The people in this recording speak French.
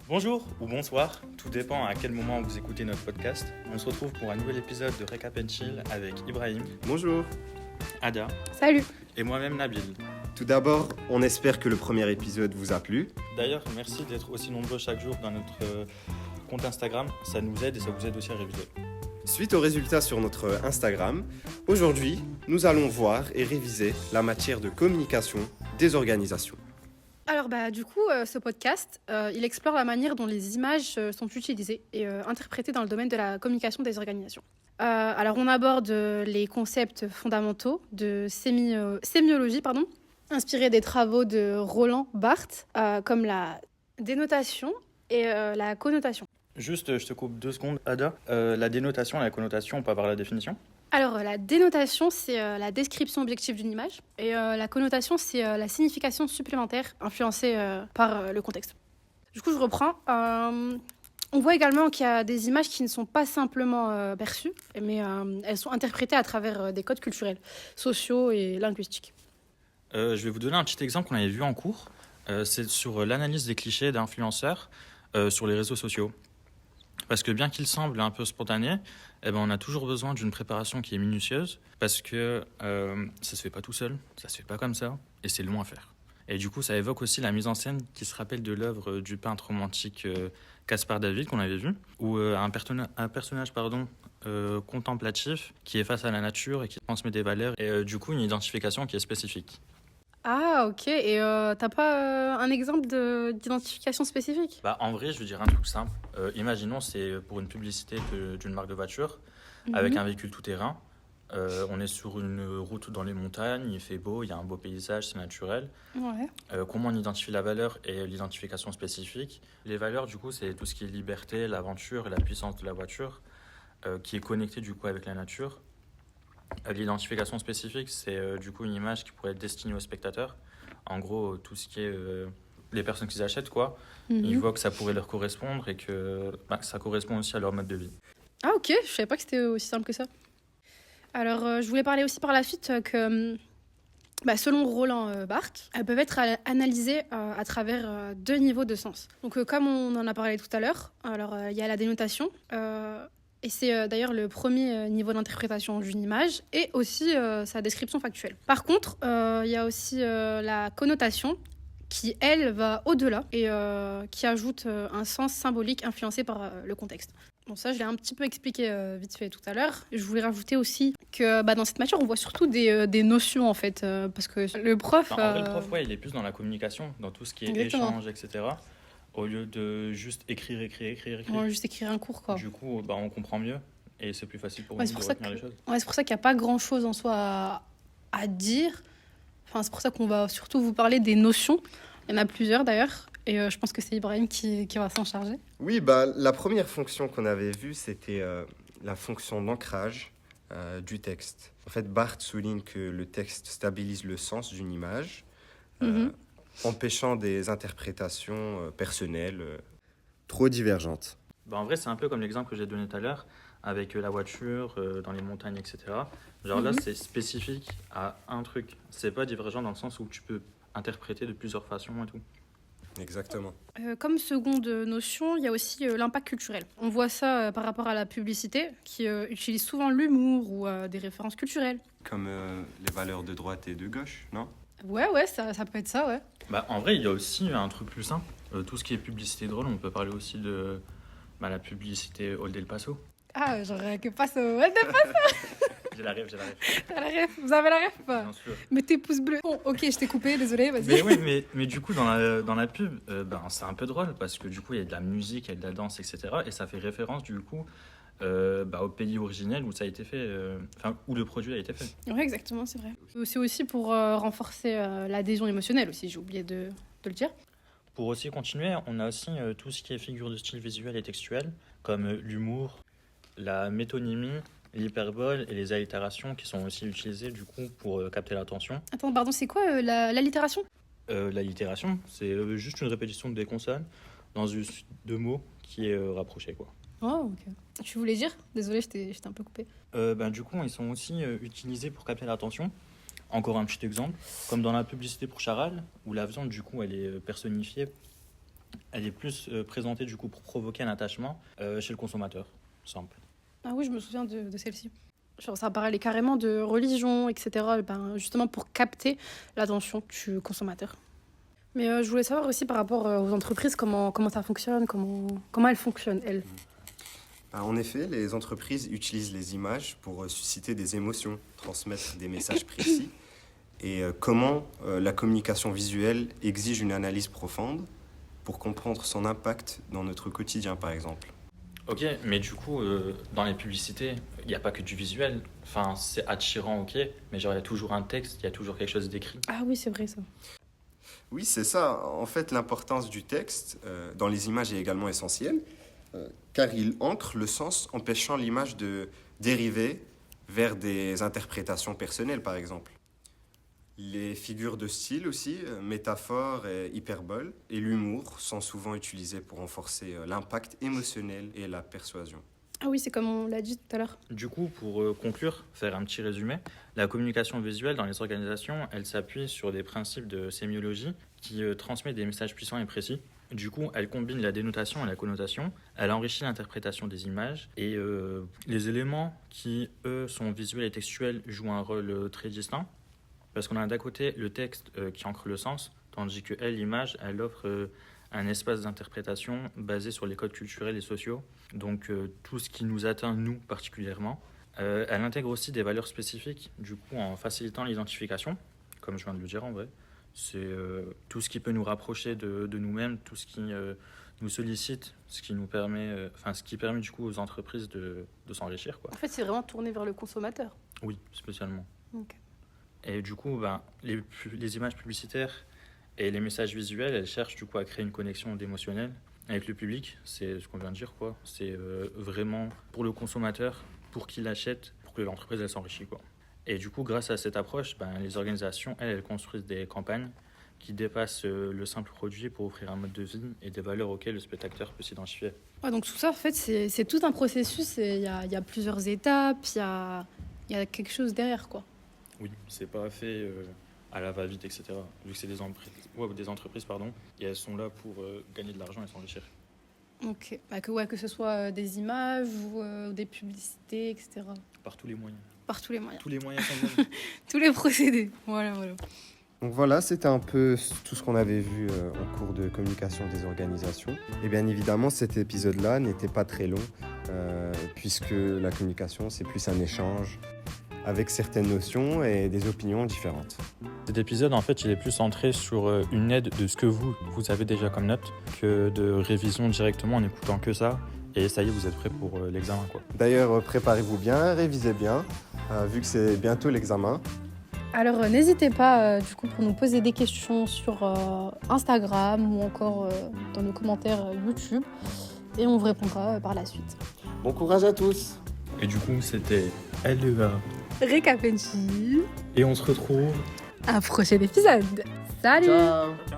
Bonjour ou bonsoir, tout dépend à quel moment vous écoutez notre podcast. On se retrouve pour un nouvel épisode de Recap and Chill avec Ibrahim, Bonjour. Ada Salut. et moi-même Nabil. Tout d'abord, on espère que le premier épisode vous a plu. D'ailleurs, merci d'être aussi nombreux chaque jour dans notre compte Instagram, ça nous aide et ça vous aide aussi à réviser. Suite aux résultats sur notre Instagram, aujourd'hui, nous allons voir et réviser la matière de communication des organisations. Alors ce podcast, il explore la manière dont les images sont utilisées et interprétées dans le domaine de la communication des organisations. Alors on aborde les concepts fondamentaux de sémiologie, inspirés des travaux de Roland Barthes, comme la dénotation et la connotation. Juste, je te coupe 2 secondes, Ada. La dénotation et la connotation, on peut avoir la définition ? Alors, la dénotation, c'est la description objective d'une image. Et la connotation, c'est la signification supplémentaire influencée par le contexte. Du coup, je reprends. On voit également qu'il y a des images qui ne sont pas simplement perçues, mais elles sont interprétées à travers des codes culturels, sociaux et linguistiques. Je vais vous donner un petit exemple qu'on avait vu en cours. C'est sur l'analyse des clichés d'influenceurs sur les réseaux sociaux. Parce que bien qu'il semble un peu spontané, on a toujours besoin d'une préparation qui est minutieuse parce que ça se fait pas tout seul, ça se fait pas comme ça et c'est long à faire. Et du coup, ça évoque aussi la mise en scène qui se rappelle de l'œuvre du peintre romantique Caspar David qu'on avait vu, où un personnage contemplatif qui est face à la nature et qui transmet des valeurs et du coup une identification qui est spécifique. Ah, ok. Et t'as pas un exemple d'identification spécifique ? En vrai, je veux dire un truc simple. Imaginons, c'est pour une publicité d'une marque de voiture avec un véhicule tout-terrain. On est sur une route dans les montagnes, il fait beau, il y a un beau paysage, c'est naturel. Ouais. Comment on identifie la valeur et l'identification spécifique ? Les valeurs, du coup, c'est tout ce qui est liberté, l'aventure et la puissance de la voiture qui est connectée, du coup, avec la nature. L'identification spécifique, c'est du coup une image qui pourrait être destinée aux spectateurs. En gros, tout ce qui est les personnes qui achètent, quoi, ils voient que ça pourrait leur correspondre et que ça correspond aussi à leur mode de vie. Ah, ok. Je savais pas que c'était aussi simple que ça. Alors, je voulais parler aussi par la suite que, selon Roland Barthes, elles peuvent être analysées à travers 2 niveaux de sens. Donc, comme on en a parlé tout à l'heure, alors il y a la dénotation, et c'est d'ailleurs le premier niveau d'interprétation d'une image, et aussi sa description factuelle. Par contre, il y a aussi la connotation, qui, elle, va au-delà et qui ajoute un sens symbolique influencé par le contexte. Bon, ça, je l'ai un petit peu expliqué vite fait tout à l'heure. Je voulais rajouter aussi que dans cette matière, on voit surtout des notions, en fait, parce que le prof... En vrai, le prof, il est plus dans la communication, dans tout ce qui est Exactement. échange, etc. Au lieu de juste écrire. On va juste écrire un cours, quoi. Du coup, on comprend mieux et c'est plus facile pour nous c'est de pour ça retenir les choses. Ouais, c'est pour ça qu'il n'y a pas grand-chose en soi à dire. Enfin, c'est pour ça qu'on va surtout vous parler des notions. Il y en a plusieurs, d'ailleurs. Et je pense que c'est Ibrahim qui va s'en charger. Oui, la première fonction qu'on avait vue, c'était la fonction d'ancrage du texte. En fait, Barthes souligne que le texte stabilise le sens d'une image, empêchant des interprétations personnelles trop divergentes. En vrai, c'est un peu comme l'exemple que j'ai donné tout à l'heure, avec la voiture, dans les montagnes, etc. Genre là, c'est spécifique à un truc. C'est pas divergent dans le sens où tu peux interpréter de plusieurs façons et tout. Exactement. Comme seconde notion, il y a aussi l'impact culturel. On voit ça par rapport à la publicité, qui utilise souvent l'humour ou des références culturelles. Comme les valeurs de droite et de gauche, non ? Ouais, ça peut être ça, ouais. En vrai, il y a aussi un truc plus simple. Tout ce qui est publicité drôle, on peut parler aussi de la publicité Old El Paso. Ah, j'aurais que passe au Old El Paso. J'ai la rêve. T'as la ref, vous avez la ref pas ? Bien sûr. Mettez pouce bleu. Bon, ok, je t'ai coupé, désolé, vas-y. Mais oui, mais du coup, dans la pub, c'est un peu drôle parce que du coup, il y a de la musique, il y a de la danse, etc. Et ça fait référence du coup au pays originel où ça a été fait, où le produit a été fait. Ouais, exactement, c'est vrai. C'est aussi pour renforcer l'adhésion émotionnelle aussi, j'ai oublié de le dire. Pour aussi continuer, on a aussi tout ce qui est figure de style visuel et textuel, comme l'humour, la métonymie, l'hyperbole et les allitérations qui sont aussi utilisées du coup pour capter l'attention. Attends, pardon, c'est quoi l'allitération ? L'allitération, c'est juste une répétition des consonnes dans une suite de mots qui est rapprochée, quoi. Oh, ok. Tu voulais dire ? Désolé, je t'ai un peu coupé. Du coup, ils sont aussi utilisés pour capter l'attention. Encore un petit exemple, comme dans la publicité pour Charal, où la viande, du coup, elle est personnifiée elle est plus présentée du coup pour provoquer un attachement chez le consommateur, simple. Ah oui, je me souviens de celle-ci. Genre, ça parlait carrément de religion, etc. Justement pour capter l'attention du consommateur. Mais je voulais savoir aussi par rapport aux entreprises, comment ça fonctionne, comment elles fonctionnent, elles. En effet, les entreprises utilisent les images pour susciter des émotions, transmettre des messages précis. Et comment la communication visuelle exige une analyse profonde pour comprendre son impact dans notre quotidien, par exemple. Ok, mais du coup, dans les publicités, il n'y a pas que du visuel. Enfin, c'est attirant, ok, mais genre, il y a toujours un texte, il y a toujours quelque chose d'écrit. Ah oui, c'est vrai ça. Oui, c'est ça. En fait, l'importance du texte dans les images est également essentielle, car il ancre le sens, empêchant l'image de dériver vers des interprétations personnelles, par exemple. Les figures de style aussi, métaphores et hyperboles, et l'humour sont souvent utilisés pour renforcer l'impact émotionnel et la persuasion. Ah oui, c'est comme on l'a dit tout à l'heure. Du coup, pour conclure, faire un petit résumé, la communication visuelle dans les organisations, elle s'appuie sur des principes de sémiologie qui transmettent des messages puissants et précis. Du coup, elle combine la dénotation et la connotation, elle enrichit l'interprétation des images et les éléments qui, eux, sont visuels et textuels jouent un rôle très distinct. Parce qu'on a d'un côté le texte qui ancre le sens, tandis que elle, l'image, elle offre un espace d'interprétation basé sur les codes culturels et sociaux, donc tout ce qui nous atteint, nous, particulièrement. Elle intègre aussi des valeurs spécifiques, du coup, en facilitant l'identification, comme je viens de le dire en vrai. C'est tout ce qui peut nous rapprocher de nous-mêmes, tout ce qui nous sollicite, ce qui nous permet, ce qui permet du coup aux entreprises de s'enrichir, quoi. En fait, c'est vraiment tourné vers le consommateur. Oui, spécialement. Ok. Et du coup, les images publicitaires et les messages visuels, elles cherchent du coup à créer une connexion émotionnelle avec le public. C'est ce qu'on vient de dire, quoi. C'est vraiment pour le consommateur, pour qu'il achète, pour que l'entreprise elle s'enrichisse, quoi. Et du coup, grâce à cette approche, les organisations, elles construisent des campagnes qui dépassent le simple produit pour offrir un mode de vie et des valeurs auxquelles le spectateur peut s'identifier. Ouais, donc tout ça, en fait, c'est tout un processus. Il y a plusieurs étapes, il y a quelque chose derrière, quoi. Oui, c'est pas fait à la va-vite, etc. Vu que c'est des entreprises, et elles sont là pour gagner de l'argent et s'enrichir. Ok. Que ce soit des images ou des publicités, etc. Par tous les moyens. Par tous les moyens. Tous les moyens sont bons. Tous les procédés. Voilà. Donc voilà, c'était un peu tout ce qu'on avait vu en cours de communication des organisations. Et bien évidemment, cet épisode-là n'était pas très long, puisque la communication, c'est plus un échange avec certaines notions et des opinions différentes. Cet épisode, en fait, il est plus centré sur une aide de ce que vous avez déjà comme note, que de révision directement en n'écoutant que ça. Et ça y est, vous êtes prêts pour l'examen, quoi. D'ailleurs, préparez-vous bien, révisez bien, vu que c'est bientôt l'examen. Alors, n'hésitez pas, du coup, pour nous poser des questions sur Instagram ou encore dans nos commentaires YouTube. Et on vous répondra par la suite. Bon courage à tous. Et du coup, c'était LEA. Récapitule. Et on se retrouve À un prochain épisode. Salut! Ciao.